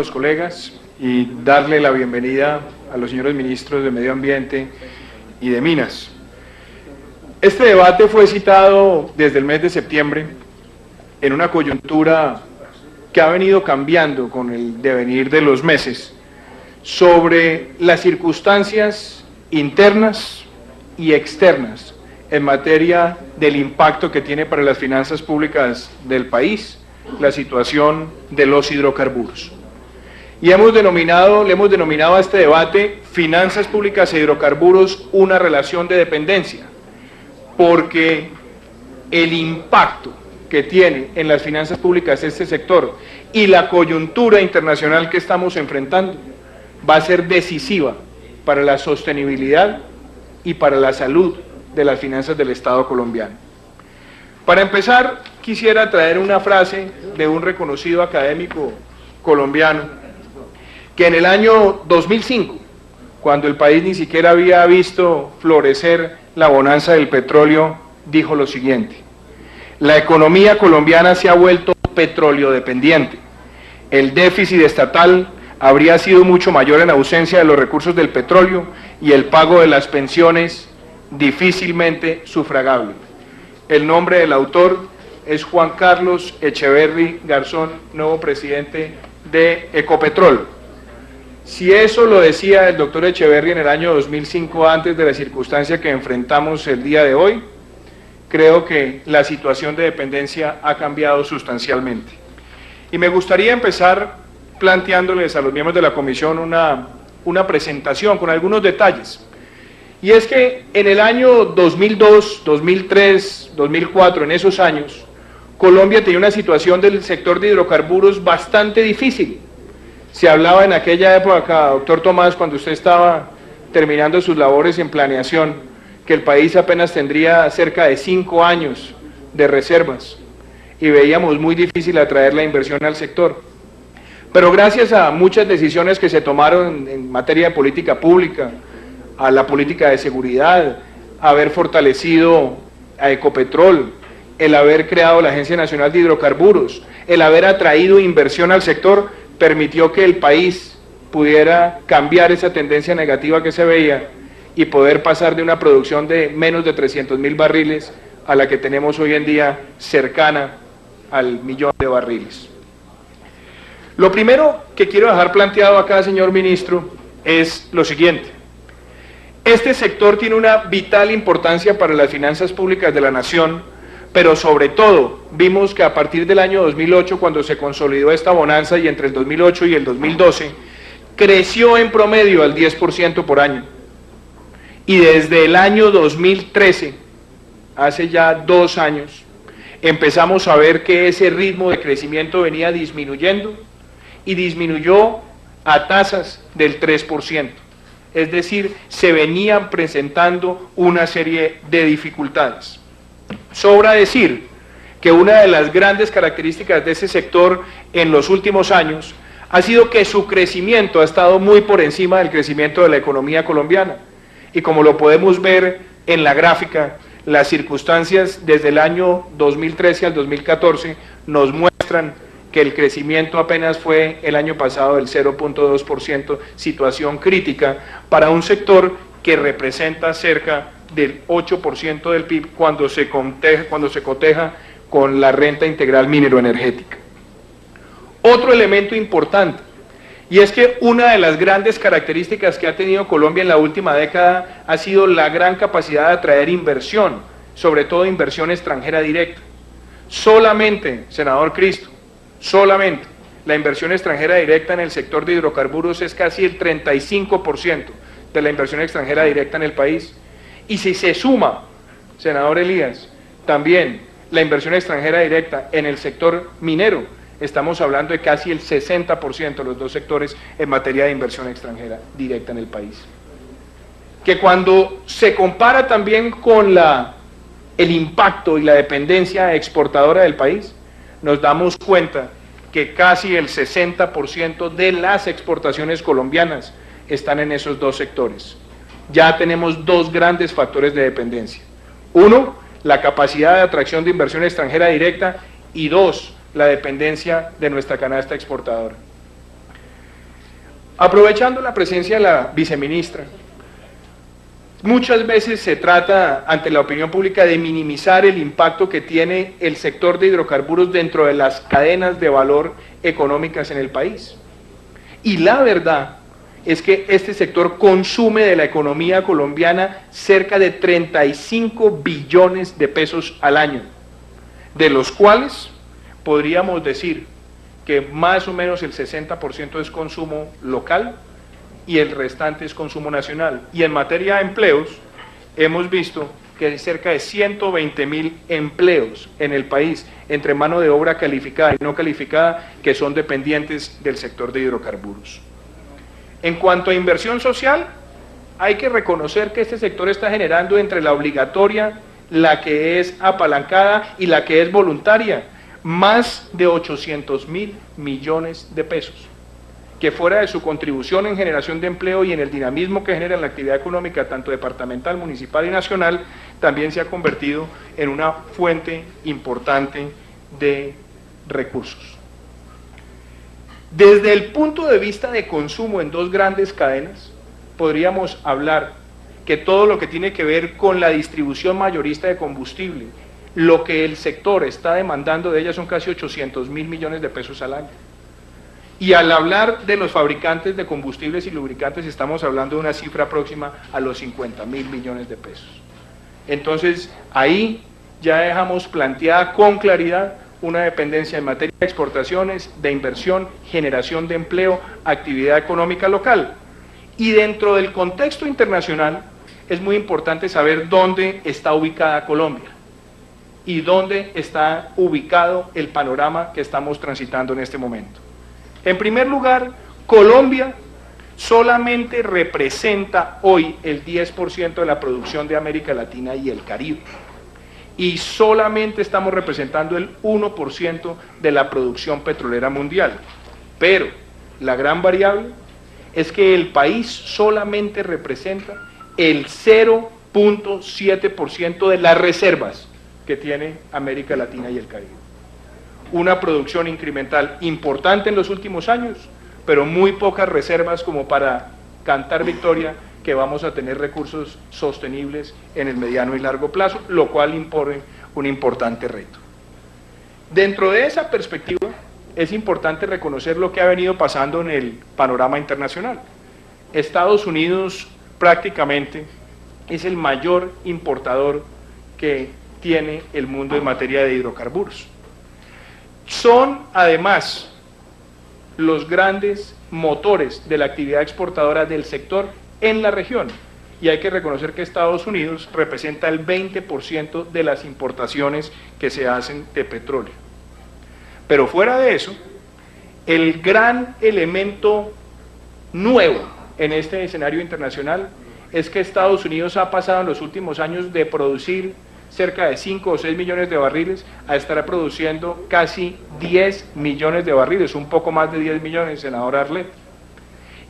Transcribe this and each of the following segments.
los colegas y darle la bienvenida a los señores ministros de Medio Ambiente y de Minas. Este debate fue citado desde el mes de septiembre en una coyuntura que ha venido cambiando con el devenir de los meses sobre las circunstancias internas y externas en materia del impacto que tiene para las finanzas públicas del país la situación de los hidrocarburos. Y le hemos denominado a este debate finanzas públicas e hidrocarburos una relación de dependencia, porque el impacto que tiene en las finanzas públicas este sector y la coyuntura internacional que estamos enfrentando va a ser decisiva para la sostenibilidad y para la salud de las finanzas del Estado colombiano. Para empezar, quisiera traer una frase de un reconocido académico colombiano que en el año 2005, cuando el país ni siquiera había visto florecer la bonanza del petróleo, dijo lo siguiente: la economía colombiana se ha vuelto petróleo dependiente. El déficit estatal habría sido mucho mayor en ausencia de los recursos del petróleo y el pago de las pensiones difícilmente sufragable. El nombre del autor es Juan Carlos Echeverry Garzón, nuevo presidente de Ecopetrol. Si eso lo decía el doctor Echeverry en el año 2005, antes de la circunstancia que enfrentamos el día de hoy, creo que la situación de dependencia ha cambiado sustancialmente. Y me gustaría empezar planteándoles a los miembros de la comisión una presentación con algunos detalles. Y es que en el año 2002, 2003, 2004, en esos años, Colombia tenía una situación del sector de hidrocarburos bastante difícil. Se hablaba en aquella época, doctor Tomás, cuando usted estaba terminando sus labores en planeación, que el país apenas tendría cerca de 5 años de reservas y veíamos muy difícil atraer la inversión al sector. Pero gracias a muchas decisiones que se tomaron en materia de política pública, a la política de seguridad, haber fortalecido a Ecopetrol, el haber creado la Agencia Nacional de Hidrocarburos, el haber atraído inversión al sector, permitió que el país pudiera cambiar esa tendencia negativa que se veía y poder pasar de una producción de menos de 300.000 barriles a la que tenemos hoy en día cercana al 1.000.000 de barriles. Lo primero que quiero dejar planteado acá, señor ministro, es lo siguiente. Este sector tiene una vital importancia para las finanzas públicas de la nación, pero sobre todo vimos que a partir del año 2008, cuando se consolidó esta bonanza, y entre el 2008 y el 2012, creció en promedio al 10% por año. Y desde el año 2013, hace ya 2 años, empezamos a ver que ese ritmo de crecimiento venía disminuyendo y disminuyó a tasas del 3%. Es decir, se venían presentando una serie de dificultades. Sobra decir que una de las grandes características de ese sector en los últimos años ha sido que su crecimiento ha estado muy por encima del crecimiento de la economía colombiana. Y como lo podemos ver en la gráfica, las circunstancias desde el año 2013 al 2014 nos muestran que el crecimiento apenas fue el año pasado del 0.2%, situación crítica para un sector que representa cerca del 8% del PIB cuando se coteja con la renta integral mineroenergética. Otro elemento importante, y es que una de las grandes características que ha tenido Colombia en la última década ha sido la gran capacidad de atraer inversión, sobre todo inversión extranjera directa. Solamente, senador Cristo, solamente la inversión extranjera directa en el sector de hidrocarburos es casi el 35% de la inversión extranjera directa en el país. Y si se suma, senador Elías, también la inversión extranjera directa en el sector minero, estamos hablando de casi el 60% de los dos sectores en materia de inversión extranjera directa en el país. Que cuando se compara también con el impacto y la dependencia exportadora del país, nos damos cuenta que casi el 60% de las exportaciones colombianas están en esos dos sectores. Ya tenemos 2 grandes factores de dependencia. 1, la capacidad de atracción de inversión extranjera directa, y 2, la dependencia de nuestra canasta exportadora. Aprovechando la presencia de la viceministra, muchas veces se trata ante la opinión pública de minimizar el impacto que tiene el sector de hidrocarburos dentro de las cadenas de valor económicas en el país. Y la verdad es que este sector consume de la economía colombiana cerca de 35 billones de pesos al año, de los cuales podríamos decir que más o menos el 60% es consumo local y el restante es consumo nacional. Y en materia de empleos, hemos visto que hay cerca de 120.000 empleos en el país, entre mano de obra calificada y no calificada, que son dependientes del sector de hidrocarburos. En cuanto a inversión social, hay que reconocer que este sector está generando entre la obligatoria, la que es apalancada y la que es voluntaria, más de 800.000 millones de pesos, que fuera de su contribución en generación de empleo y en el dinamismo que genera en la actividad económica, tanto departamental, municipal y nacional, también se ha convertido en una fuente importante de recursos. Desde el punto de vista de consumo en dos grandes cadenas, podríamos hablar que todo lo que tiene que ver con la distribución mayorista de combustible, lo que el sector está demandando de ella son casi 800.000 millones de pesos al año. Y al hablar de los fabricantes de combustibles y lubricantes, estamos hablando de una cifra próxima a los 50.000 millones de pesos. Entonces, ahí ya dejamos planteada con claridad una dependencia en materia de exportaciones, de inversión, generación de empleo, actividad económica local. Y dentro del contexto internacional, es muy importante saber dónde está ubicada Colombia y dónde está ubicado el panorama que estamos transitando en este momento. En primer lugar, Colombia solamente representa hoy el 10% de la producción de América Latina y el Caribe, y solamente estamos representando el 1% de la producción petrolera mundial. Pero la gran variable es que el país solamente representa el 0.7% de las reservas que tiene América Latina y el Caribe. Una producción incremental importante en los últimos años, pero muy pocas reservas como para cantar victoria que vamos a tener recursos sostenibles en el mediano y largo plazo, lo cual impone un importante reto. Dentro de esa perspectiva, es importante reconocer lo que ha venido pasando en el panorama internacional. Estados Unidos prácticamente es el mayor importador que tiene el mundo en materia de hidrocarburos. Son además los grandes motores de la actividad exportadora del sector en la región, y hay que reconocer que Estados Unidos representa el 20% de las importaciones que se hacen de petróleo. Pero fuera de eso, el gran elemento nuevo en este escenario internacional es que Estados Unidos ha pasado en los últimos años de producir cerca de 5 o 6 millones de barriles a estar produciendo casi 10 millones de barriles, un poco más de 10 millones, senador Arlet.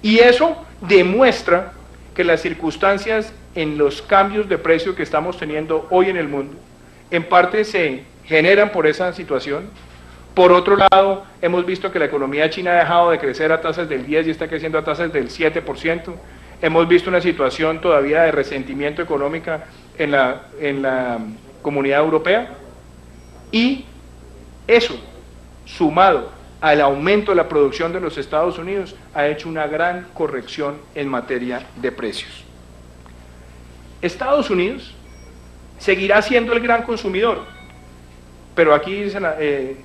Y eso demuestra que las circunstancias en los cambios de precio que estamos teniendo hoy en el mundo, en parte se generan por esa situación. Por otro lado, hemos visto que la economía china ha dejado de crecer a tasas del 10 y está creciendo a tasas del 7%. Hemos visto una situación todavía de resentimiento económico en la Comunidad Europea, y eso, sumado al aumento de la producción de los Estados Unidos, ha hecho una gran corrección en materia de precios. Estados Unidos seguirá siendo el gran consumidor, pero aquí,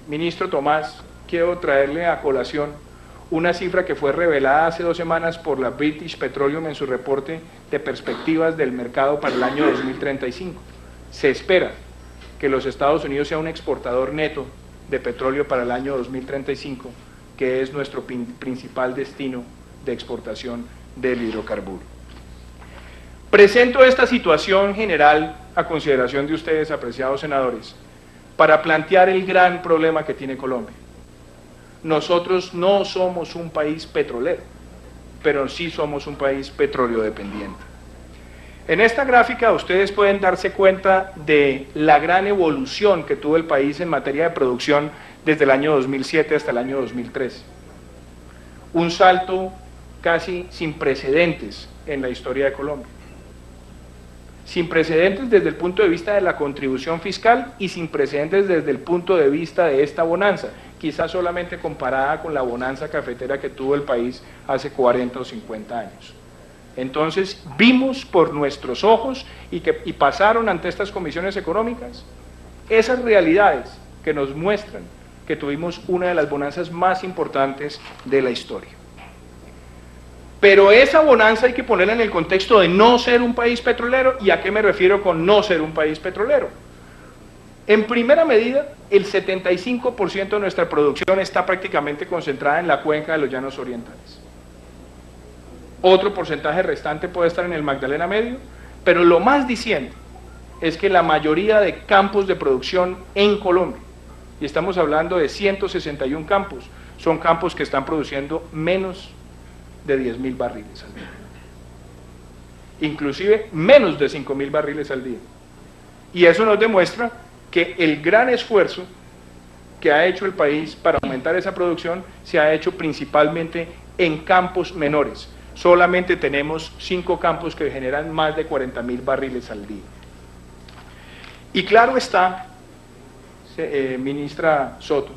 ministro Tomás, quiero traerle a colación una cifra que fue revelada hace 2 semanas por la British Petroleum en su reporte de perspectivas del mercado para el año 2035. Se espera que los Estados Unidos sea un exportador neto de petróleo para el año 2035, que es nuestro principal destino de exportación del hidrocarburo. Presento esta situación general a consideración de ustedes, apreciados senadores, para plantear el gran problema que tiene Colombia. Nosotros no somos un país petrolero, pero sí somos un país petróleo dependiente. En esta gráfica ustedes pueden darse cuenta de la gran evolución que tuvo el país en materia de producción desde el año 2007 hasta el año 2013. Un salto casi sin precedentes en la historia de Colombia. Sin precedentes desde el punto de vista de la contribución fiscal y sin precedentes desde el punto de vista de esta bonanza, quizás solamente comparada con la bonanza cafetera que tuvo el país hace 40 o 50 años. Entonces vimos por nuestros ojos y pasaron ante estas comisiones económicas esas realidades que nos muestran que tuvimos una de las bonanzas más importantes de la historia. Pero esa bonanza hay que ponerla en el contexto de no ser un país petrolero. ¿Y a qué me refiero con no ser un país petrolero? En primera medida, el 75% de nuestra producción está prácticamente concentrada en la cuenca de los llanos orientales. Otro porcentaje restante puede estar en el Magdalena Medio, pero lo más diciente es que la mayoría de campos de producción en Colombia, y estamos hablando de 161 campos, son campos que están produciendo menos de 10.000 barriles al día, inclusive menos de 5.000 barriles al día. Y eso nos demuestra que el gran esfuerzo que ha hecho el país para aumentar esa producción se ha hecho principalmente en campos menores. Solamente tenemos 5 campos que generan más de 40.000 barriles al día. Y claro está, ministra Soto,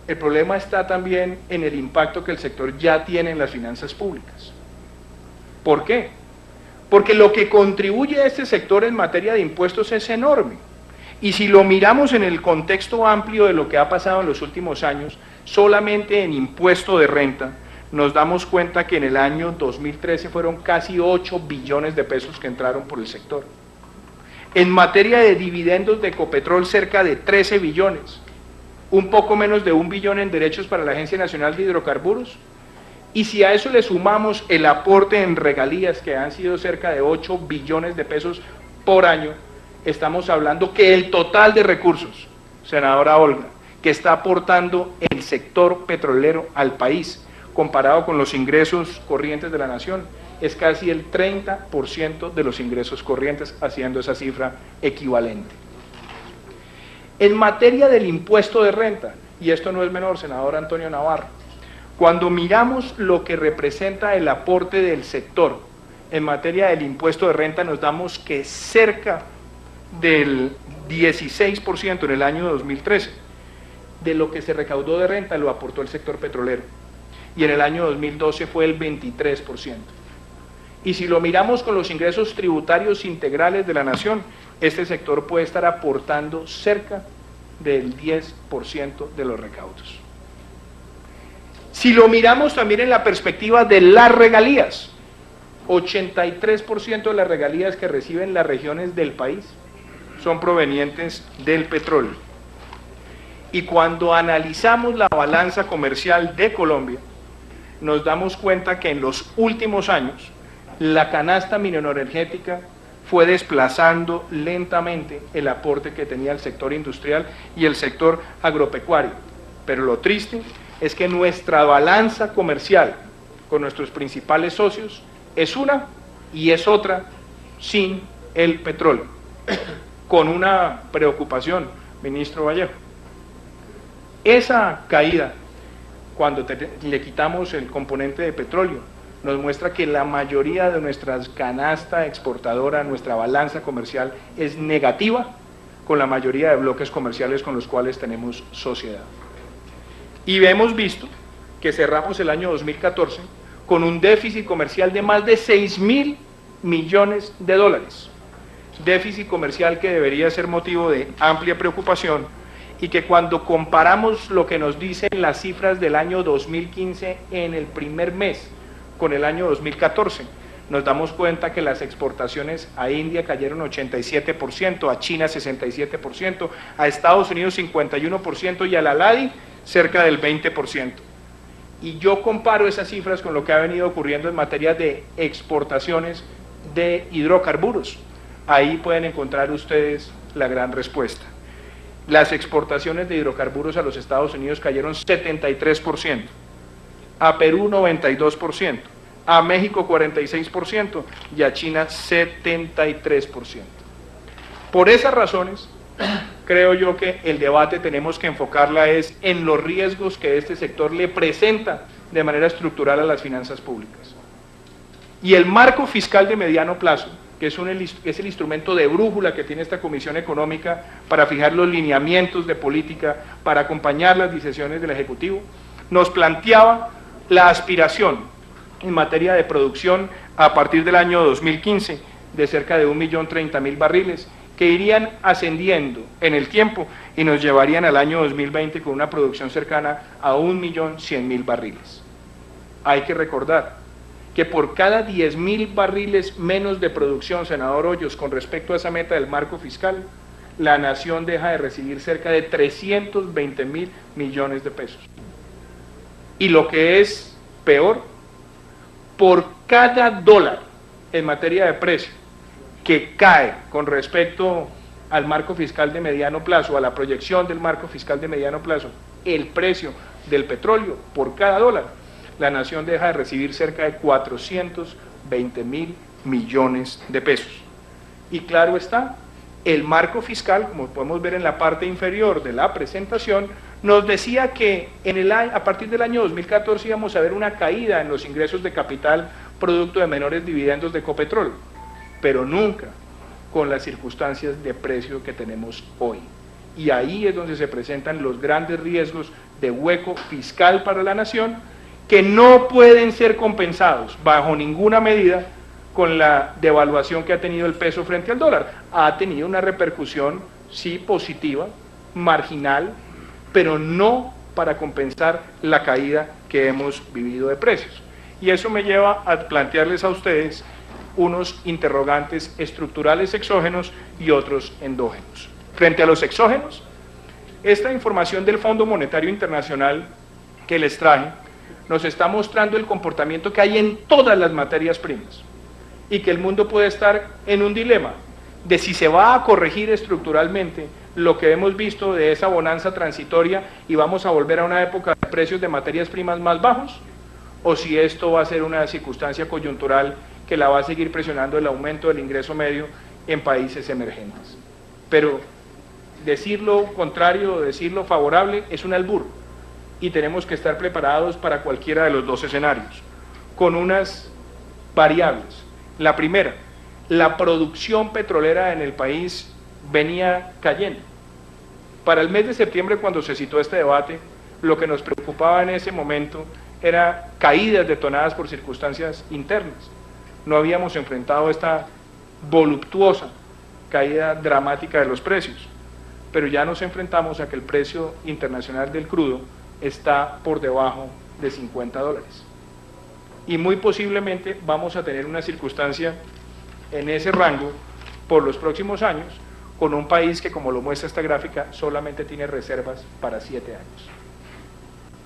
el problema está también en el impacto que el sector ya tiene en las finanzas públicas. ¿Por qué? Porque lo que contribuye a este sector en materia de impuestos es enorme. Y si lo miramos en el contexto amplio de lo que ha pasado en los últimos años, solamente en impuesto de renta, nos damos cuenta que en el año 2013 fueron casi 8 billones de pesos que entraron por el sector. En materia de dividendos de Ecopetrol, cerca de 13 billones, un poco menos de 1 billón en derechos para la Agencia Nacional de Hidrocarburos, y si a eso le sumamos el aporte en regalías, que han sido cerca de 8 billones de pesos por año, estamos hablando que el total de recursos, senadora Olga, que está aportando el sector petrolero al país, comparado con los ingresos corrientes de la nación, es casi el 30% de los ingresos corrientes, haciendo esa cifra equivalente. En materia del impuesto de renta, y esto no es menor, senador Antonio Navarro, cuando miramos lo que representa el aporte del sector en materia del impuesto de renta, nos damos que cerca del 16% en el año 2013 de lo que se recaudó de renta lo aportó el sector petrolero, y en el año 2012 fue el 23%. Y si lo miramos con los ingresos tributarios integrales de la nación, este sector puede estar aportando cerca del 10% de los recaudos. Si lo miramos también en la perspectiva de las regalías, 83% de las regalías que reciben las regiones del país son provenientes del petróleo. Y cuando analizamos la balanza comercial de Colombia, nos damos cuenta que en los últimos años la canasta mineroenergética fue desplazando lentamente el aporte que tenía el sector industrial y el sector agropecuario. Pero lo triste es que nuestra balanza comercial con nuestros principales socios es una y es otra sin el petróleo. Con una preocupación, ministro Vallejo. Esa caída, cuando le quitamos el componente de petróleo, nos muestra que la mayoría de nuestra canasta exportadora, nuestra balanza comercial, es negativa con la mayoría de bloques comerciales con los cuales tenemos sociedad. Y hemos visto que cerramos el año 2014 con un déficit comercial de más de 6.000 millones de dólares. Déficit comercial que debería ser motivo de amplia preocupación y que cuando comparamos lo que nos dicen las cifras del año 2015 en el primer mes con el año 2014, nos damos cuenta que las exportaciones a India cayeron 87%, a China 67%, a Estados Unidos 51% y a la LADI cerca del 20%. Y yo comparo esas cifras con lo que ha venido ocurriendo en materia de exportaciones de hidrocarburos. Ahí pueden encontrar ustedes la gran respuesta. Las exportaciones de hidrocarburos a los Estados Unidos cayeron 73%, a Perú 92%, a México 46% y a China 73%. Por esas razones, creo yo que el debate tenemos que enfocarla es en los riesgos que este sector le presenta de manera estructural a las finanzas públicas. Y el marco fiscal de mediano plazo, que es el instrumento de brújula que tiene esta Comisión Económica para fijar los lineamientos de política, para acompañar las decisiones del Ejecutivo, nos planteaba la aspiración en materia de producción a partir del año 2015 de cerca de 1.030.000 barriles, que irían ascendiendo en el tiempo y nos llevarían al año 2020 con una producción cercana a 1.100.000 barriles. Hay que recordar que por cada 10.000 barriles menos de producción, senador Hoyos, con respecto a esa meta del marco fiscal, la nación deja de recibir cerca de 320.000 millones de pesos. Y lo que es peor, por cada dólar en materia de precio que cae con respecto al marco fiscal de mediano plazo, a la proyección del marco fiscal de mediano plazo, el precio del petróleo por cada dólar, la nación deja de recibir cerca de 420.000 millones de pesos. Y claro está, el marco fiscal, como podemos ver en la parte inferior de la presentación, nos decía que a partir del año 2014 íbamos a ver una caída en los ingresos de capital producto de menores dividendos de Ecopetrol, pero nunca con las circunstancias de precio que tenemos hoy. Y ahí es donde se presentan los grandes riesgos de hueco fiscal para la nación, que no pueden ser compensados bajo ninguna medida con la devaluación que ha tenido el peso frente al dólar. Ha tenido una repercusión, sí, positiva, marginal, pero no para compensar la caída que hemos vivido de precios. Y eso me lleva a plantearles a ustedes unos interrogantes estructurales exógenos y otros endógenos. Frente a los exógenos, esta información del Fondo Monetario Internacional que les traje nos está mostrando el comportamiento que hay en todas las materias primas y que el mundo puede estar en un dilema de si se va a corregir estructuralmente lo que hemos visto de esa bonanza transitoria y vamos a volver a una época de precios de materias primas más bajos, o si esto va a ser una circunstancia coyuntural que la va a seguir presionando el aumento del ingreso medio en países emergentes. Pero decir lo contrario o decir lo favorable es un albur, y tenemos que estar preparados para cualquiera de los dos escenarios, con unas variables. La primera, la producción petrolera en el país venía cayendo. Para el mes de septiembre, cuando se citó este debate, lo que nos preocupaba en ese momento era caídas detonadas por circunstancias internas. No habíamos enfrentado esta voluptuosa caída dramática de los precios, pero ya nos enfrentamos a que el precio internacional del crudo está por debajo de $50. Y muy posiblemente vamos a tener una circunstancia en ese rango por los próximos años, con un país que, como lo muestra esta gráfica, solamente tiene reservas para 7 años.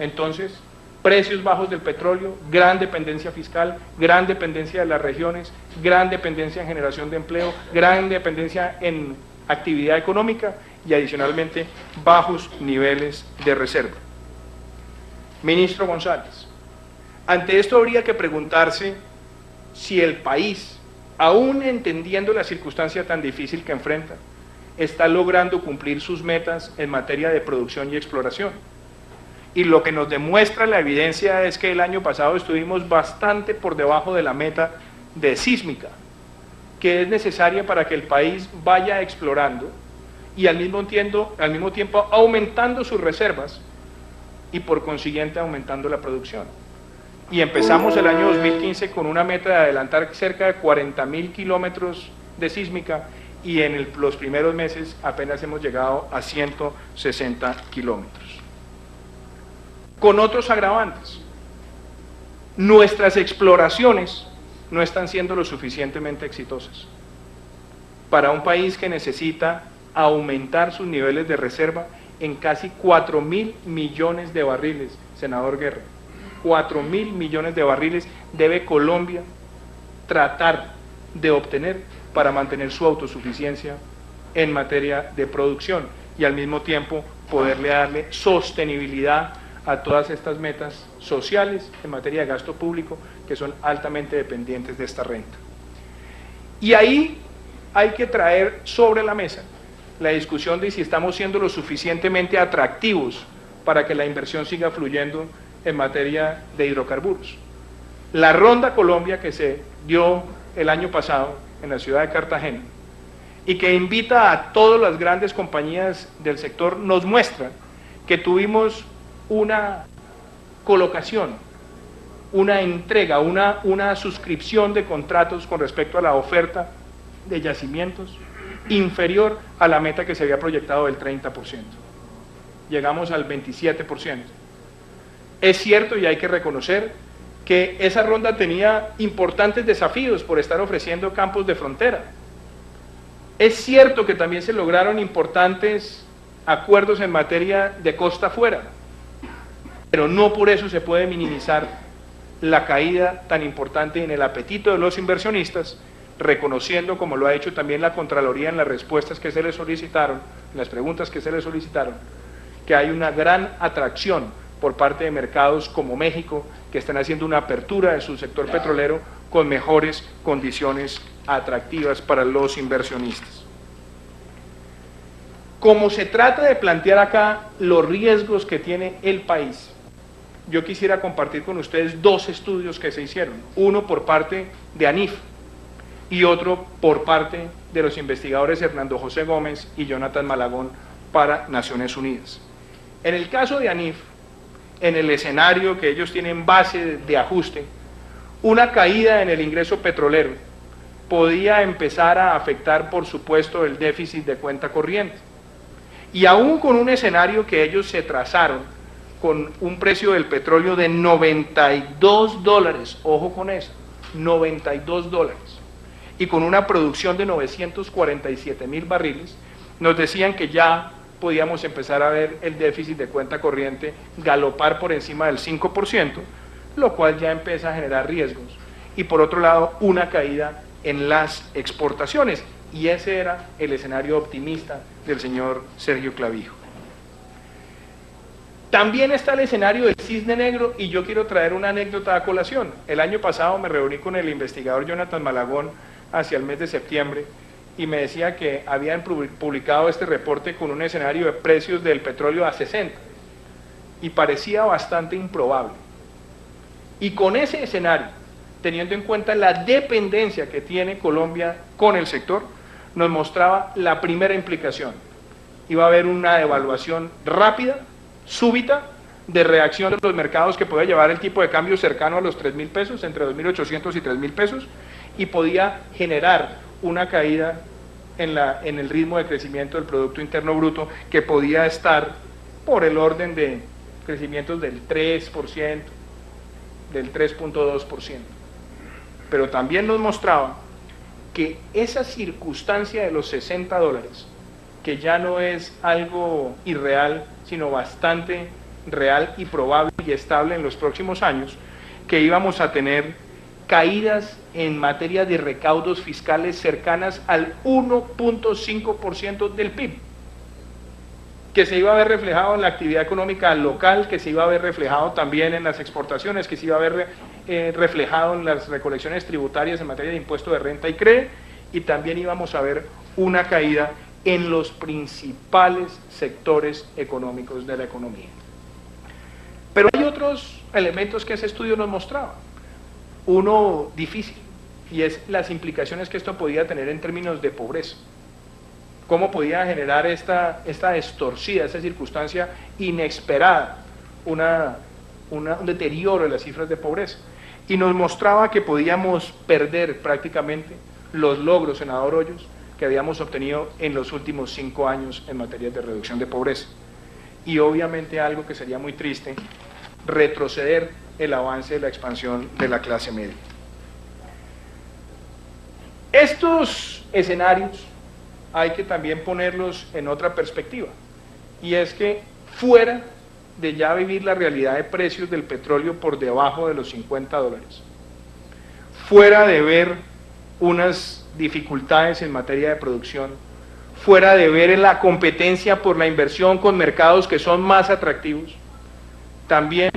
Entonces, precios bajos del petróleo, gran dependencia fiscal, gran dependencia de las regiones, gran dependencia en generación de empleo, gran dependencia en actividad económica y adicionalmente bajos niveles de reserva. Ministro González, ante esto habría que preguntarse si el país, aún entendiendo la circunstancia tan difícil que enfrenta, está logrando cumplir sus metas en materia de producción y exploración. Y lo que nos demuestra la evidencia es que el año pasado estuvimos bastante por debajo de la meta de sísmica, que es necesaria para que el país vaya explorando y al mismo tiempo aumentando sus reservas y por consiguiente aumentando la producción. Y empezamos el año 2015 con una meta de adelantar cerca de 40.000 kilómetros de sísmica y en los primeros meses apenas hemos llegado a 160 kilómetros. Con otros agravantes, nuestras exploraciones no están siendo lo suficientemente exitosas. Para un país que necesita aumentar sus niveles de reserva en casi 4.000 millones de barriles, senador Guerra, 4.000 millones de barriles debe Colombia tratar de obtener para mantener su autosuficiencia en materia de producción y al mismo tiempo poderle darle sostenibilidad a todas estas metas sociales en materia de gasto público que son altamente dependientes de esta renta. Y ahí hay que traer sobre la mesa la discusión de si estamos siendo lo suficientemente atractivos para que la inversión siga fluyendo en materia de hidrocarburos. La Ronda Colombia que se dio el año pasado en la ciudad de Cartagena y que invita a todas las grandes compañías del sector nos muestra que tuvimos una colocación, una entrega, una suscripción de contratos con respecto a la oferta de yacimientos inferior a la meta que se había proyectado del 30%. Llegamos al 27%. Es cierto y hay que reconocer que esa ronda tenía importantes desafíos por estar ofreciendo campos de frontera. Es cierto que también se lograron importantes acuerdos en materia de costa afuera, pero no por eso se puede minimizar la caída tan importante en el apetito de los inversionistas, reconociendo, como lo ha hecho también la Contraloría en las respuestas que se le solicitaron, en las preguntas que se le solicitaron, que hay una gran atracción por parte de mercados como México, que están haciendo una apertura de su sector petrolero con mejores condiciones atractivas para los inversionistas. Como se trata de plantear acá los riesgos que tiene el país, yo quisiera compartir con ustedes dos estudios que se hicieron, uno por parte de ANIF y otro por parte de los investigadores Hernando José Gómez y Jonathan Malagón para Naciones Unidas. En el caso de ANIF, en el escenario que ellos tienen base de ajuste, una caída en el ingreso petrolero podía empezar a afectar, por supuesto, el déficit de cuenta corriente. Y aún con un escenario que ellos se trazaron, con un precio del petróleo de $92, ojo con eso, $92, y con una producción de 947.000 barriles, nos decían que ya podíamos empezar a ver el déficit de cuenta corriente galopar por encima del 5%, lo cual ya empieza a generar riesgos. Y por otro lado, una caída en las exportaciones, y ese era el escenario optimista del señor Sergio Clavijo. También está el escenario del cisne negro, y yo quiero traer una anécdota a colación. El año pasado me reuní con el investigador Jonathan Malagón hacia el mes de septiembre, y me decía que habían publicado este reporte con un escenario de precios del petróleo a 60, y parecía bastante improbable. Y con ese escenario, teniendo en cuenta la dependencia que tiene Colombia con el sector, nos mostraba la primera implicación. Iba a haber una devaluación rápida, súbita, de reacción de los mercados que podía llevar el tipo de cambio cercano a los 3.000 pesos, entre 2.800 y 3.000 pesos, y podía generar una caída en el ritmo de crecimiento del Producto Interno Bruto, que podía estar por el orden de crecimientos del 3%, del 3.2%. Pero también nos mostraba que esa circunstancia de los $60, que ya no es algo irreal, sino bastante real y probable y estable en los próximos años, que íbamos a tener caídas en materia de recaudos fiscales cercanas al 1.5% del PIB, que se iba a ver reflejado en la actividad económica local, que se iba a ver reflejado también en las exportaciones, que se iba a ver reflejado en las recolecciones tributarias en materia de impuesto de renta y CRE, y también íbamos a ver una caída en los principales sectores económicos de la economía. Pero hay otros elementos que ese estudio nos mostraba. Uno difícil, y es las implicaciones que esto podía tener en términos de pobreza. Cómo podía generar esta distorsión, esta circunstancia inesperada, un deterioro de las cifras de pobreza. Y nos mostraba que podíamos perder prácticamente los logros, senador Hoyos, que habíamos obtenido en los últimos 5 años en materia de reducción de pobreza. Y obviamente algo que sería muy triste, retroceder el avance de la expansión de la clase media. Estos escenarios hay que también ponerlos en otra perspectiva, y es que fuera de ya vivir la realidad de precios del petróleo por debajo de los $50, fuera de ver unas dificultades en materia de producción, fuera de ver la competencia por la inversión con mercados que son más atractivos, también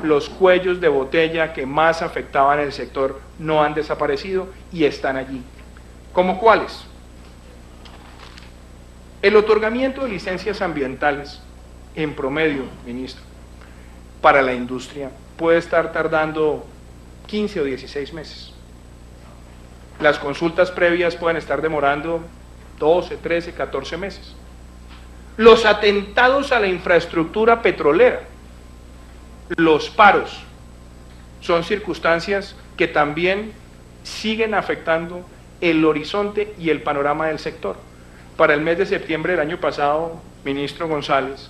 los cuellos de botella que más afectaban el sector no han desaparecido y están allí. ¿Cómo cuáles? El otorgamiento de licencias ambientales, en promedio, ministro, para la industria puede estar tardando 15 o 16 meses. Las consultas previas pueden estar demorando 12, 13, 14 meses. Los atentados a la infraestructura petrolera, los paros, son circunstancias que también siguen afectando el horizonte y el panorama del sector. Para el mes de septiembre del año pasado, ministro González,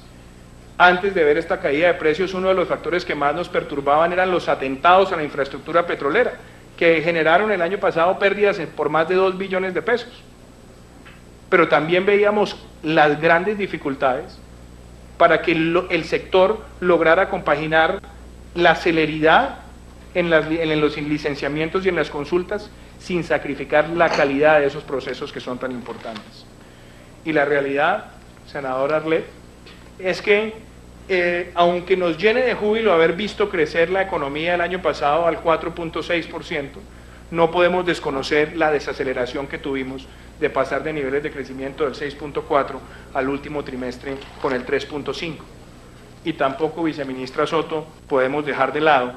antes de ver esta caída de precios, uno de los factores que más nos perturbaban eran los atentados a la infraestructura petrolera, que generaron el año pasado pérdidas por más de 2 billones de pesos. Pero también veíamos las grandes dificultades para que el sector lograra compaginar la celeridad en los licenciamientos y en las consultas sin sacrificar la calidad de esos procesos que son tan importantes. Y la realidad, senador Arlet, es que aunque nos llene de júbilo haber visto crecer la economía el año pasado al 4.6%, no podemos desconocer la desaceleración que tuvimos de pasar de niveles de crecimiento del 6.4 al último trimestre con el 3.5. Y tampoco, viceministra Soto, podemos dejar de lado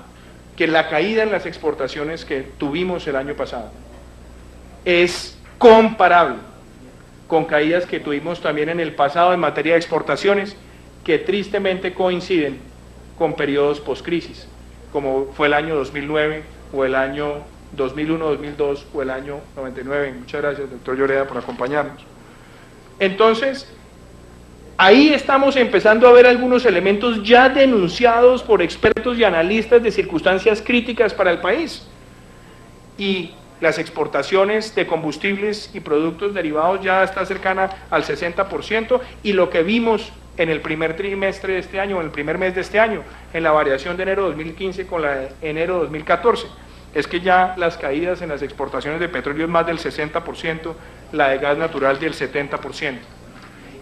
que la caída en las exportaciones que tuvimos el año pasado es comparable con caídas que tuvimos también en el pasado en materia de exportaciones, que tristemente coinciden con periodos postcrisis, como fue el año 2009 o el año 2001, 2002 o el año 99. Muchas gracias, doctor Lloreda, por acompañarnos. Entonces, ahí estamos empezando a ver algunos elementos ya denunciados por expertos y analistas de circunstancias críticas para el país. Y las exportaciones de combustibles y productos derivados ya está cercana al 60%, y lo que vimos en el primer trimestre de este año, en el primer mes de este año, en la variación de enero 2015 con la de enero 2014, es que ya las caídas en las exportaciones de petróleo es más del 60%, la de gas natural del 70%.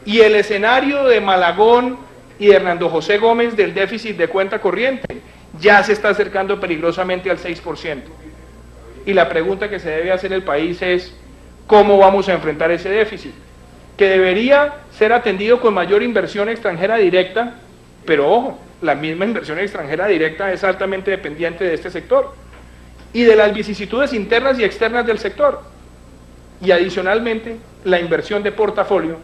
Y el escenario de Malagón y de Hernando José Gómez del déficit de cuenta corriente ya se está acercando peligrosamente al 6%. Y la pregunta que se debe hacer el país es, ¿cómo vamos a enfrentar ese déficit? Que debería ser atendido con mayor inversión extranjera directa, pero ojo, la misma inversión extranjera directa es altamente dependiente de este sector y de las vicisitudes internas y externas del sector. Y adicionalmente, la inversión de portafolio,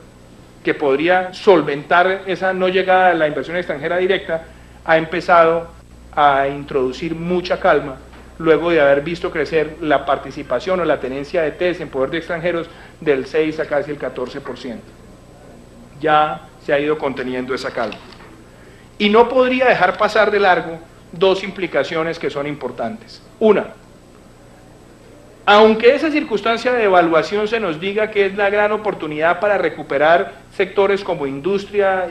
que podría solventar esa no llegada a la inversión extranjera directa, ha empezado a introducir mucha calma luego de haber visto crecer la participación o la tenencia de TES en poder de extranjeros del 6 a casi el 14%. Ya se ha ido conteniendo esa calma. Y no podría dejar pasar de largo dos implicaciones que son importantes. Una, aunque esa circunstancia de evaluación se nos diga que es la gran oportunidad para recuperar sectores como industria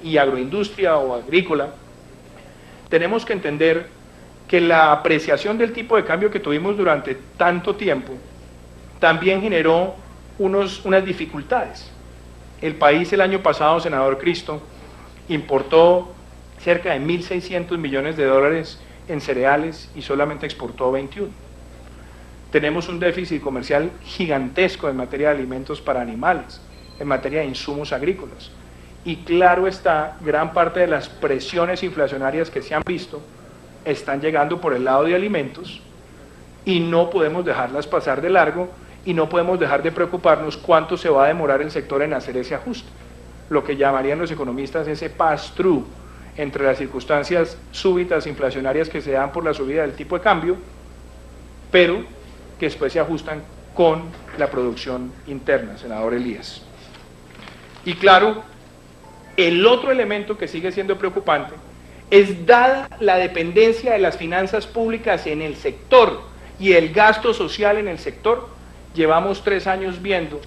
y agroindustria o agrícola, tenemos que entender que la apreciación del tipo de cambio que tuvimos durante tanto tiempo también generó unas dificultades. El país el año pasado, senador Cristo, importó cerca de 1.600 millones de dólares en cereales y solamente exportó 21. Tenemos un déficit comercial gigantesco en materia de alimentos para animales, en materia de insumos agrícolas. Y claro está, gran parte de las presiones inflacionarias que se han visto están llegando por el lado de alimentos y no podemos dejarlas pasar de largo y no podemos dejar de preocuparnos cuánto se va a demorar el sector en hacer ese ajuste, lo que llamarían los economistas ese pass-through entre las circunstancias súbitas inflacionarias que se dan por la subida del tipo de cambio, pero que después se ajustan con la producción interna, senador Elías. Y claro, el otro elemento que sigue siendo preocupante es, dada la dependencia de las finanzas públicas en el sector y el gasto social en el sector, llevamos 3 años viendo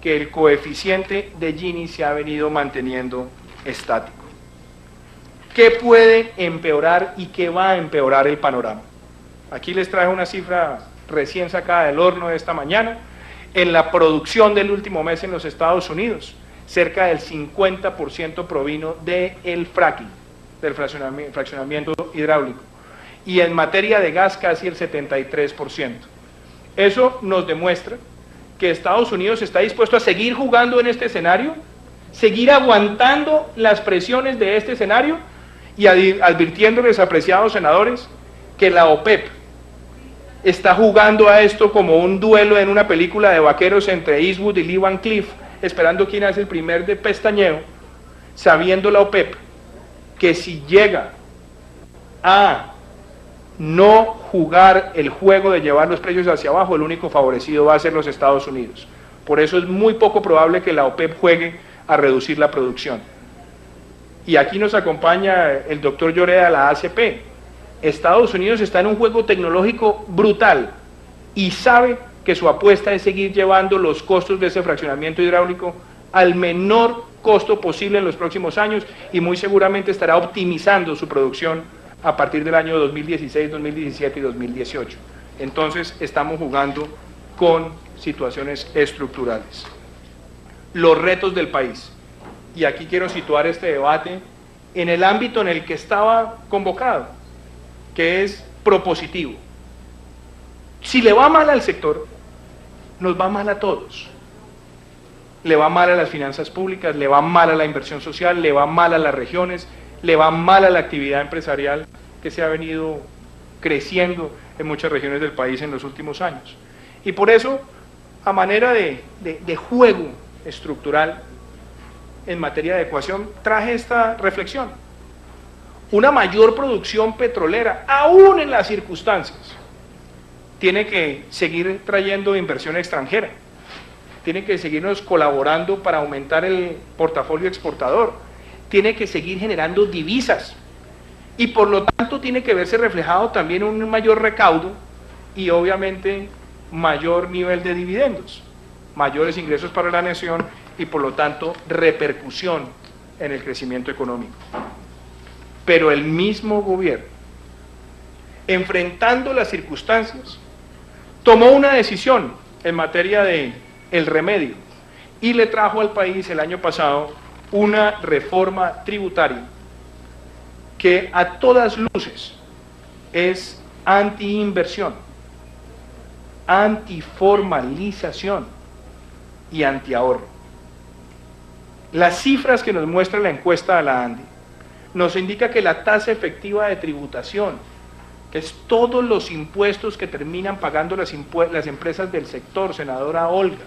que el coeficiente de Gini se ha venido manteniendo estático. ¿Qué puede empeorar y qué va a empeorar el panorama? Aquí les traje una cifra recién sacada del horno de esta mañana. En la producción del último mes en los Estados Unidos, cerca del 50% provino del fracking, del fraccionamiento hidráulico, y en materia de gas casi el 73%. Eso nos demuestra que Estados Unidos está dispuesto a seguir jugando en este escenario, seguir aguantando las presiones de este escenario y advirtiéndoles, apreciados senadores, que la OPEP está jugando a esto como un duelo en una película de vaqueros entre Eastwood y Lee Van Cleef, esperando quién hace el primer de pestañeo, sabiendo la OPEP que si llega a no jugar el juego de llevar los precios hacia abajo, el único favorecido va a ser los Estados Unidos. Por eso es muy poco probable que la OPEP juegue a reducir la producción. Y aquí nos acompaña el doctor Lloreda de la ACP. Estados Unidos está en un juego tecnológico brutal y sabe que su apuesta es seguir llevando los costos de ese fraccionamiento hidráulico al menor costo posible en los próximos años y muy seguramente estará optimizando su producción a partir del año 2016, 2017 y 2018. Entonces estamos jugando con situaciones estructurales. Los retos del país. Y aquí quiero situar este debate en el ámbito en el que estaba convocado, que es propositivo. Si le va mal al sector, nos va mal a todos. Le va mal a las finanzas públicas, le va mal a la inversión social, le va mal a las regiones, le va mal a la actividad empresarial que se ha venido creciendo en muchas regiones del país en los últimos años. Y por eso, a manera de juego estructural en materia de ecuación, traje esta reflexión. Una mayor producción petrolera, aún en las circunstancias, tiene que seguir trayendo inversión extranjera, tiene que seguirnos colaborando para aumentar el portafolio exportador, tiene que seguir generando divisas y por lo tanto tiene que verse reflejado también un mayor recaudo y obviamente mayor nivel de dividendos, mayores ingresos para la nación y por lo tanto repercusión en el crecimiento económico. Pero el mismo gobierno, enfrentando las circunstancias, tomó una decisión en materia de el remedio y le trajo al país el año pasado una reforma tributaria que a todas luces es anti-inversión, anti-formalización y anti-ahorro. Las cifras que nos muestra la encuesta de la ANDI nos indica que la tasa efectiva de tributación, que es todos los impuestos que terminan pagando las empresas del sector, senadora Olga,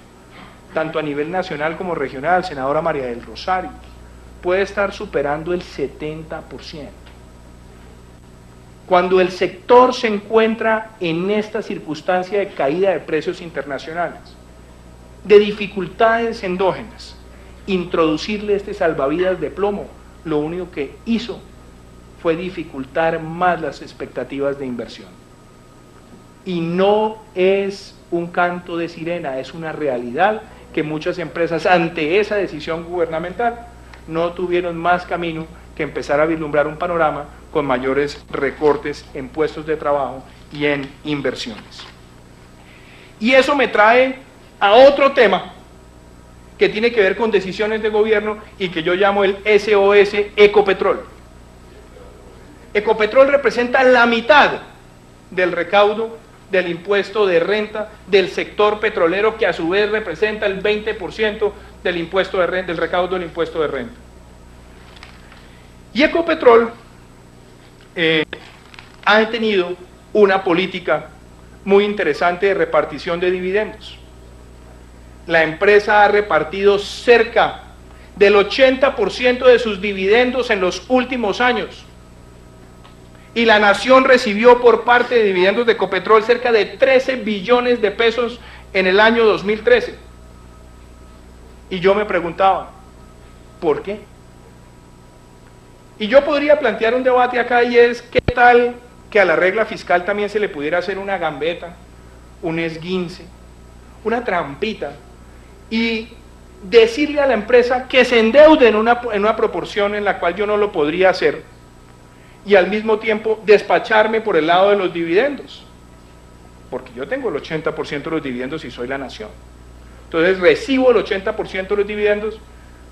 tanto a nivel nacional como regional, senadora María del Rosario, puede estar superando el 70%. Cuando el sector se encuentra en esta circunstancia de caída de precios internacionales, de dificultades endógenas, introducirle este salvavidas de plomo, lo único que hizo fue dificultar más las expectativas de inversión. Y no es un canto de sirena, es una realidad que muchas empresas ante esa decisión gubernamental no tuvieron más camino que empezar a vislumbrar un panorama con mayores recortes en puestos de trabajo y en inversiones. Y eso me trae a otro tema que tiene que ver con decisiones de gobierno y que yo llamo el SOS Ecopetrol. Ecopetrol representa la mitad del recaudo del impuesto de renta del sector petrolero, que a su vez representa el 20% del impuesto de renta, del recaudo del impuesto de renta. Y Ecopetrol ha tenido una política muy interesante de repartición de dividendos. La empresa ha repartido cerca del 80% de sus dividendos en los últimos años. Y la nación recibió por parte de dividendos de Ecopetrol cerca de 13 billones de pesos en el año 2013. Y yo me preguntaba, ¿por qué? Y yo podría plantear un debate acá y es, ¿qué tal que a la regla fiscal también se le pudiera hacer una gambeta, un esguince, una trampita, y decirle a la empresa que se endeude en una proporción en la cual yo no lo podría hacer, y al mismo tiempo despacharme por el lado de los dividendos? Porque yo tengo el 80% de los dividendos y soy la nación. Entonces recibo el 80% de los dividendos,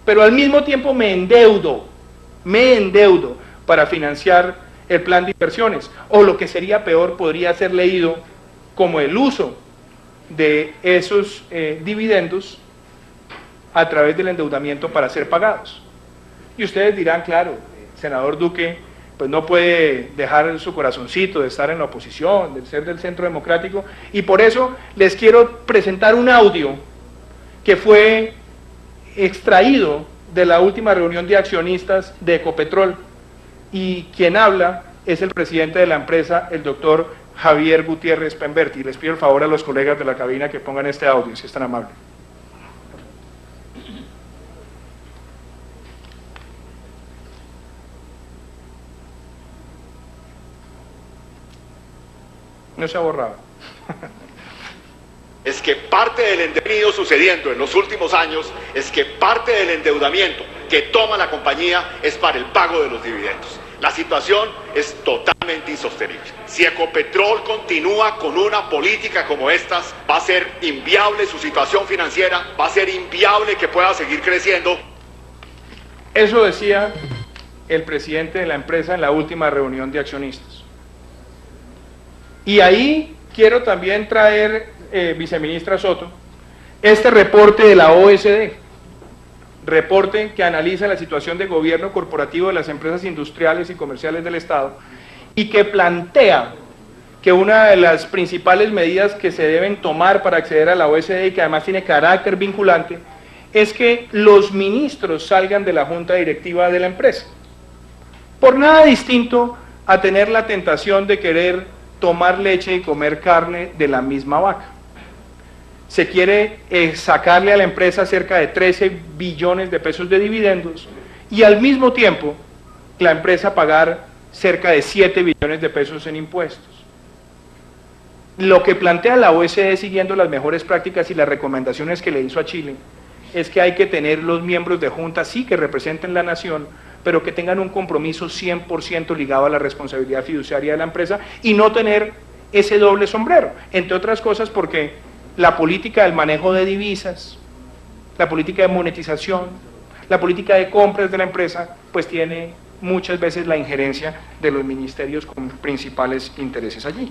pero al mismo tiempo me endeudo para financiar el plan de inversiones, o lo que sería peor, podría ser leído como el uso de esos dividendos a través del endeudamiento para ser pagados. Y ustedes dirán, claro, senador Duque pues no puede dejar su corazoncito de estar en la oposición, de ser del Centro Democrático, y por eso les quiero presentar un audio que fue extraído de la última reunión de accionistas de Ecopetrol, y quien habla es el presidente de la empresa, el doctor Javier Gutiérrez Pemberti. Les pido el favor a los colegas de la cabina que pongan este audio, si es tan amable. No se ha borrado. Es que parte del endeudamiento sucediendo en los últimos años es que parte del endeudamiento que toma la compañía es para el pago de los dividendos. La situación es totalmente insostenible. Si Ecopetrol continúa con una política como estas, va a ser inviable su situación financiera, va a ser inviable que pueda seguir creciendo. Eso decía el presidente de la empresa en la última reunión de accionistas. Y ahí quiero también traer, viceministra Soto, este reporte de la OSD, reporte que analiza la situación de gobierno corporativo de las empresas industriales y comerciales del Estado, y que plantea que una de las principales medidas que se deben tomar para acceder a la OSD, y que además tiene carácter vinculante, es que los ministros salgan de la junta directiva de la empresa. Por nada distinto a tener la tentación de querer tomar leche y comer carne de la misma vaca. Se quiere sacarle a la empresa cerca de 13 billones de pesos de dividendos y al mismo tiempo la empresa pagar cerca de 7 billones de pesos en impuestos. Lo que plantea la OECD, siguiendo las mejores prácticas y las recomendaciones que le hizo a Chile, es que hay que tener los miembros de junta, sí, que representen la nación, pero que tengan un compromiso 100% ligado a la responsabilidad fiduciaria de la empresa y no tener ese doble sombrero, entre otras cosas porque la política del manejo de divisas, la política de monetización, la política de compras de la empresa, pues tiene muchas veces la injerencia de los ministerios con principales intereses allí.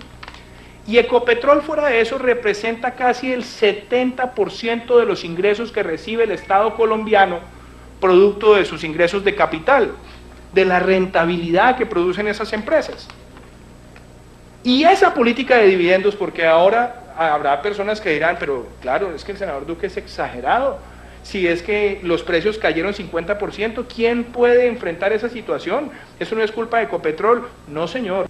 Y Ecopetrol, fuera de eso, representa casi el 70% de los ingresos que recibe el Estado colombiano, producto de sus ingresos de capital, de la rentabilidad que producen esas empresas. Y esa política de dividendos, porque ahora habrá personas que dirán, pero claro, es que el senador Duque es exagerado, si es que los precios cayeron 50%, ¿quién puede enfrentar esa situación? Eso no es culpa de Ecopetrol. No, señor.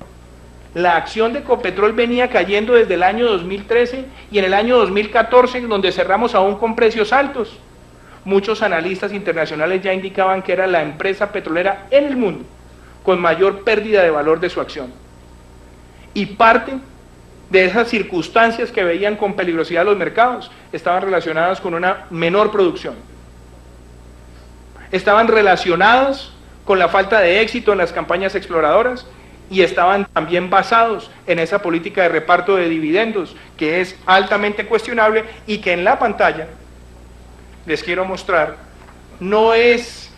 La acción de Ecopetrol venía cayendo desde el año 2013 y en el año 2014, donde cerramos aún con precios altos. Muchos analistas internacionales ya indicaban que era la empresa petrolera en el mundo con mayor pérdida de valor de su acción. Y parte de esas circunstancias que veían con peligrosidad los mercados estaban relacionadas con una menor producción. Estaban relacionadas con la falta de éxito en las campañas exploradoras y estaban también basados en esa política de reparto de dividendos que es altamente cuestionable y que en la pantalla les quiero mostrar no es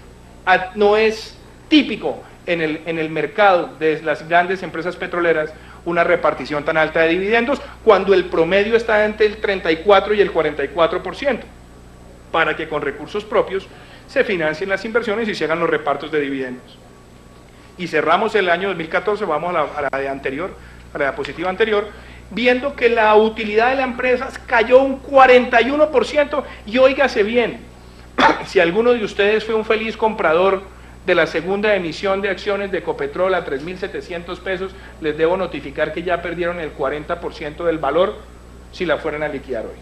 típico en el mercado de las grandes empresas petroleras una repartición tan alta de dividendos cuando el promedio está entre el 34 y el 44%, para que con recursos propios se financien las inversiones y se hagan los repartos de dividendos. Y cerramos el año 2014, vamos a la anterior, a la diapositiva anterior, viendo que la utilidad de la empresa cayó un 41%, y óigase bien, si alguno de ustedes fue un feliz comprador de la segunda emisión de acciones de Ecopetrol a 3.700 pesos, les debo notificar que ya perdieron el 40% del valor si la fueran a liquidar hoy.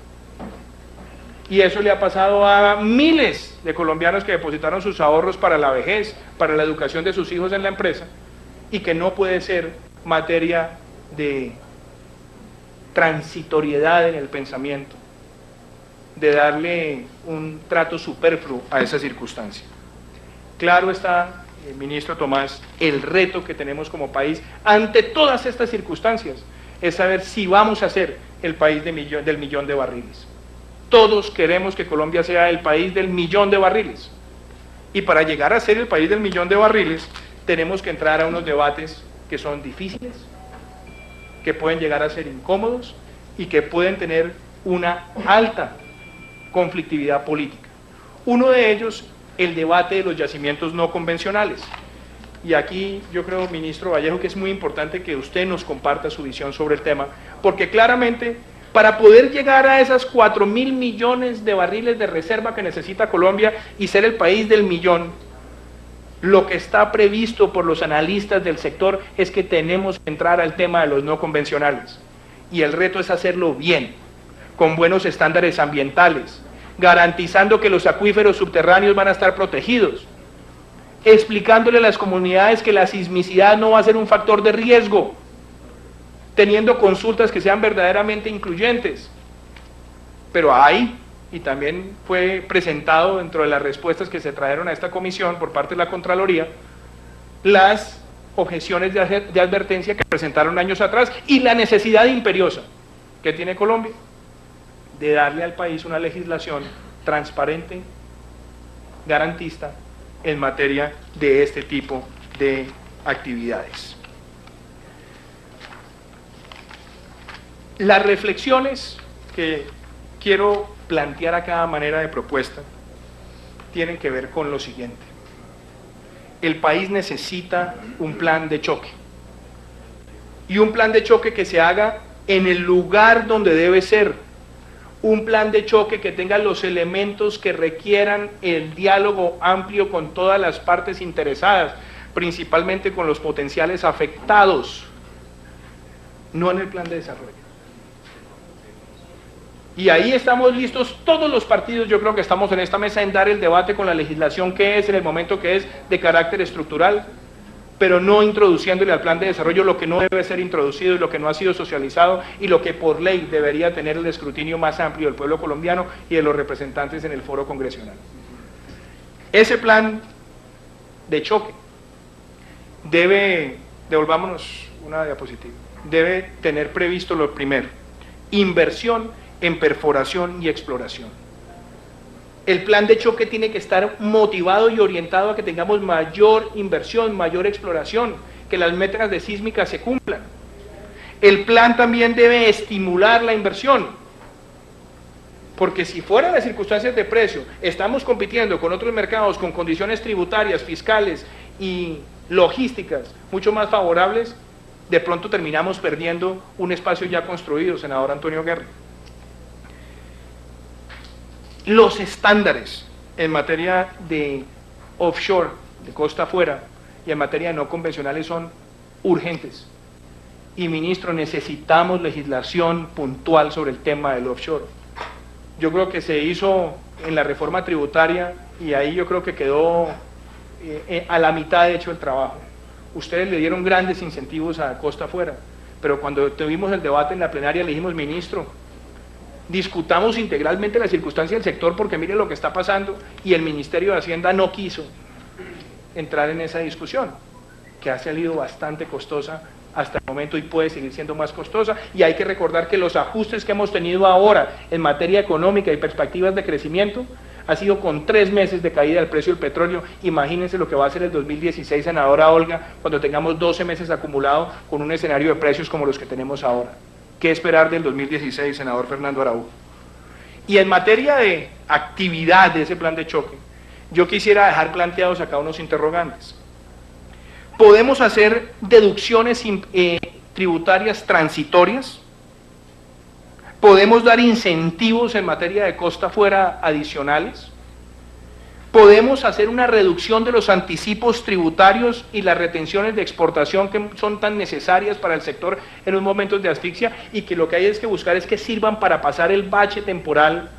Y eso le ha pasado a miles de colombianos que depositaron sus ahorros para la vejez, para la educación de sus hijos en la empresa, y que no puede ser materia de transitoriedad en el pensamiento, de darle un trato superfluo a esa circunstancia. Claro está, ministro Tomás, el reto que tenemos como país ante todas estas circunstancias es saber si vamos a ser el país del millón de barriles. Todos queremos que Colombia sea el país del millón de barriles. Y para llegar a ser el país del millón de barriles, tenemos que entrar a unos debates que son difíciles, que pueden llegar a ser incómodos y que pueden tener una alta conflictividad política. Uno de ellos, el debate de los yacimientos no convencionales. y aquí yo creo, ministro Vallejo, que es muy importante que usted nos comparta su visión sobre el tema, porque claramente para poder llegar a esas 4.000 millones de barriles de reserva que necesita Colombia y ser el país del millón, lo que está previsto por los analistas del sector es que tenemos que entrar al tema de los no convencionales, y el reto es hacerlo bien, con buenos estándares ambientales, garantizando que los acuíferos subterráneos van a estar protegidos, explicándole a las comunidades que la sismicidad no va a ser un factor de riesgo, teniendo consultas que sean verdaderamente incluyentes. Pero hay, y también fue presentado dentro de las respuestas que se trajeron a esta comisión por parte de la Contraloría, las objeciones de advertencia que presentaron años atrás y la necesidad imperiosa que tiene Colombia de darle al país una legislación transparente, garantista, en materia de este tipo de actividades. Las reflexiones que quiero plantear a cada manera de propuesta tienen que ver con lo siguiente. El país necesita un plan de choque, y un plan de choque que se haga en el lugar donde debe ser, un plan de choque que tenga los elementos que requieran el diálogo amplio con todas las partes interesadas, principalmente con los potenciales afectados, no en el plan de desarrollo. Y ahí estamos listos todos los partidos, yo creo que estamos en esta mesa en dar el debate con la legislación que es, en el momento que es, de carácter estructural, pero no introduciéndole al plan de desarrollo lo que no debe ser introducido y lo que no ha sido socializado y lo que por ley debería tener el escrutinio más amplio del pueblo colombiano y de los representantes en el foro congresional. Ese plan de choque debe, devolvámonos una diapositiva, debe tener previsto lo primero, inversión en perforación y exploración. El plan de choque tiene que estar motivado y orientado a que tengamos mayor inversión, mayor exploración, que las metas de sísmica se cumplan. El plan también debe estimular la inversión, porque si fuera las circunstancias de precio, estamos compitiendo con otros mercados con condiciones tributarias, fiscales y logísticas mucho más favorables, de pronto terminamos perdiendo un espacio ya construido, senador Antonio Guerra. Los estándares en materia de offshore, de costa afuera, y en materia de no convencionales son urgentes. Y ministro, necesitamos legislación puntual sobre el tema del offshore. Yo creo que se hizo en la reforma tributaria y ahí yo creo que quedó a la mitad de hecho el trabajo. Ustedes le dieron grandes incentivos a costa afuera, pero cuando tuvimos el debate en la plenaria le dijimos, ministro, discutamos integralmente la circunstancia del sector porque mire lo que está pasando, y el Ministerio de Hacienda no quiso entrar en esa discusión, que ha salido bastante costosa hasta el momento y puede seguir siendo más costosa, y hay que recordar que los ajustes que hemos tenido ahora en materia económica y perspectivas de crecimiento ha sido con 3 meses de caída del precio del petróleo. Imagínense lo que va a ser el 2016, senadora Olga, cuando tengamos 12 meses acumulados con un escenario de precios como los que tenemos ahora. ¿Qué esperar del 2016, senador Fernando Araújo? Y en materia de actividad de ese plan de choque, yo quisiera dejar planteados acá unos interrogantes. ¿Podemos hacer deducciones tributarias transitorias? ¿Podemos dar incentivos en materia de costa afuera adicionales? ¿Podemos hacer una reducción de los anticipos tributarios y las retenciones de exportación que son tan necesarias para el sector en los momentos de asfixia, y que lo que hay es que buscar es que sirvan para pasar el bache temporal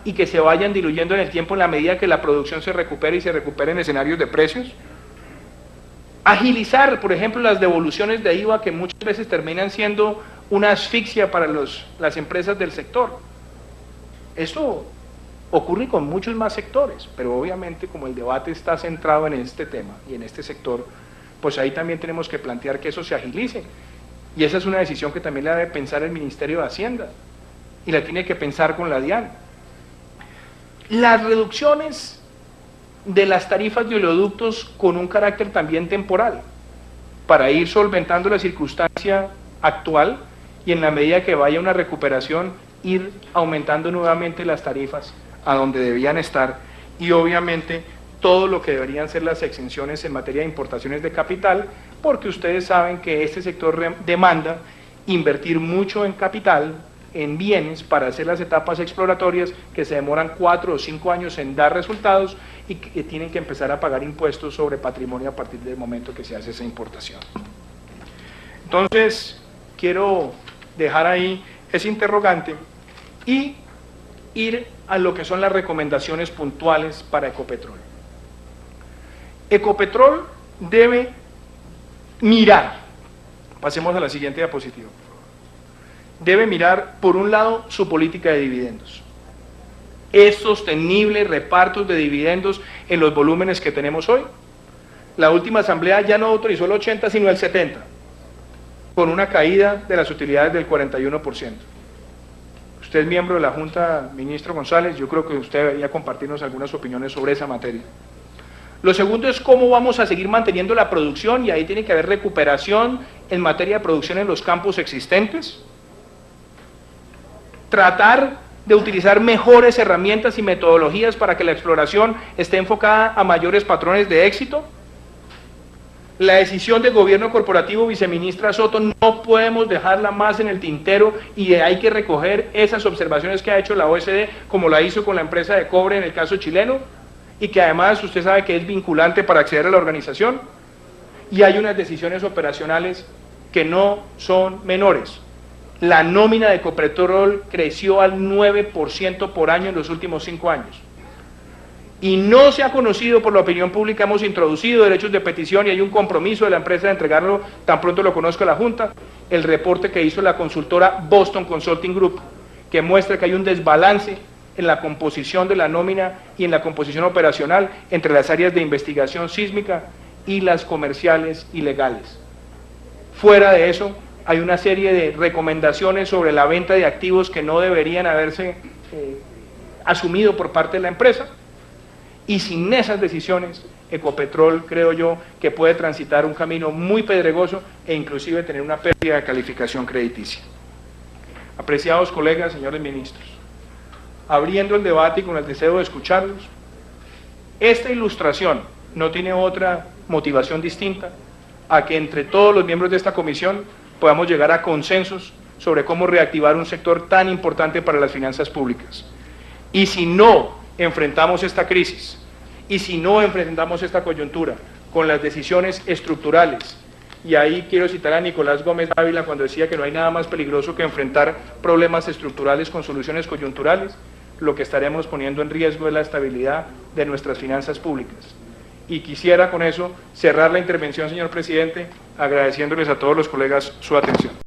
y que se vayan diluyendo en el tiempo en la medida que la producción se recupere y se recupere en escenarios de precios? Agilizar, por ejemplo, las devoluciones de IVA, que muchas veces terminan siendo una asfixia para las empresas del sector. Esto ocurre con muchos más sectores, pero obviamente como el debate está centrado en este tema y en este sector, pues ahí también tenemos que plantear que eso se agilice, y esa es una decisión que también la debe pensar el Ministerio de Hacienda y la tiene que pensar con la DIAN. Las reducciones de las tarifas de oleoductos con un carácter también temporal, para ir solventando la circunstancia actual y en la medida que vaya una recuperación ir aumentando nuevamente las tarifas a donde debían estar, y obviamente todo lo que deberían ser las exenciones en materia de importaciones de capital, porque ustedes saben que este sector demanda invertir mucho en capital, en bienes, para hacer las etapas exploratorias que se demoran 4 o 5 años en dar resultados y que tienen que empezar a pagar impuestos sobre patrimonio a partir del momento que se hace esa importación. Entonces, quiero dejar ahí ese interrogante y ir a lo que son las recomendaciones puntuales para Ecopetrol. Ecopetrol debe mirar, pasemos a la siguiente diapositiva, por favor. Debe mirar, por un lado, su política de dividendos. ¿Es sostenible repartos de dividendos en los volúmenes que tenemos hoy? La última asamblea ya no autorizó el 80, sino el 70, con una caída de las utilidades del 41%. Usted es miembro de la Junta, ministro González, yo creo que usted debería compartirnos algunas opiniones sobre esa materia. Lo segundo es cómo vamos a seguir manteniendo la producción, y ahí tiene que haber recuperación en materia de producción en los campos existentes. Tratar de utilizar mejores herramientas y metodologías para que la exploración esté enfocada a mayores patrones de éxito. La decisión del gobierno corporativo, viceministra Soto, no podemos dejarla más en el tintero, y hay que recoger esas observaciones que ha hecho la OECD, como la hizo con la empresa de cobre en el caso chileno, y que además usted sabe que es vinculante para acceder a la organización. Y hay unas decisiones operacionales que no son menores. La nómina de Ecopetrol creció al 9% por año en los últimos 5 años. Y no se ha conocido por la opinión pública. Hemos introducido derechos de petición y hay un compromiso de la empresa de entregarlo tan pronto lo conozca la Junta, el reporte que hizo la consultora Boston Consulting Group, que muestra que hay un desbalance en la composición de la nómina y en la composición operacional entre las áreas de investigación sísmica y las comerciales y legales. Fuera de eso, hay una serie de recomendaciones sobre la venta de activos que no deberían haberse asumido por parte de la empresa, y sin esas decisiones, Ecopetrol, creo yo, que puede transitar un camino muy pedregoso e inclusive tener una pérdida de calificación crediticia. Apreciados colegas, señores ministros, abriendo el debate y con el deseo de escucharlos, esta ilustración no tiene otra motivación distinta a que entre todos los miembros de esta comisión podamos llegar a consensos sobre cómo reactivar un sector tan importante para las finanzas públicas. Y si no enfrentamos esta crisis, y si no enfrentamos esta coyuntura con las decisiones estructurales, y ahí quiero citar a Nicolás Gómez Ávila cuando decía que no hay nada más peligroso que enfrentar problemas estructurales con soluciones coyunturales, lo que estaremos poniendo en riesgo es la estabilidad de nuestras finanzas públicas. Y quisiera con eso cerrar la intervención, señor presidente, agradeciéndoles a todos los colegas su atención.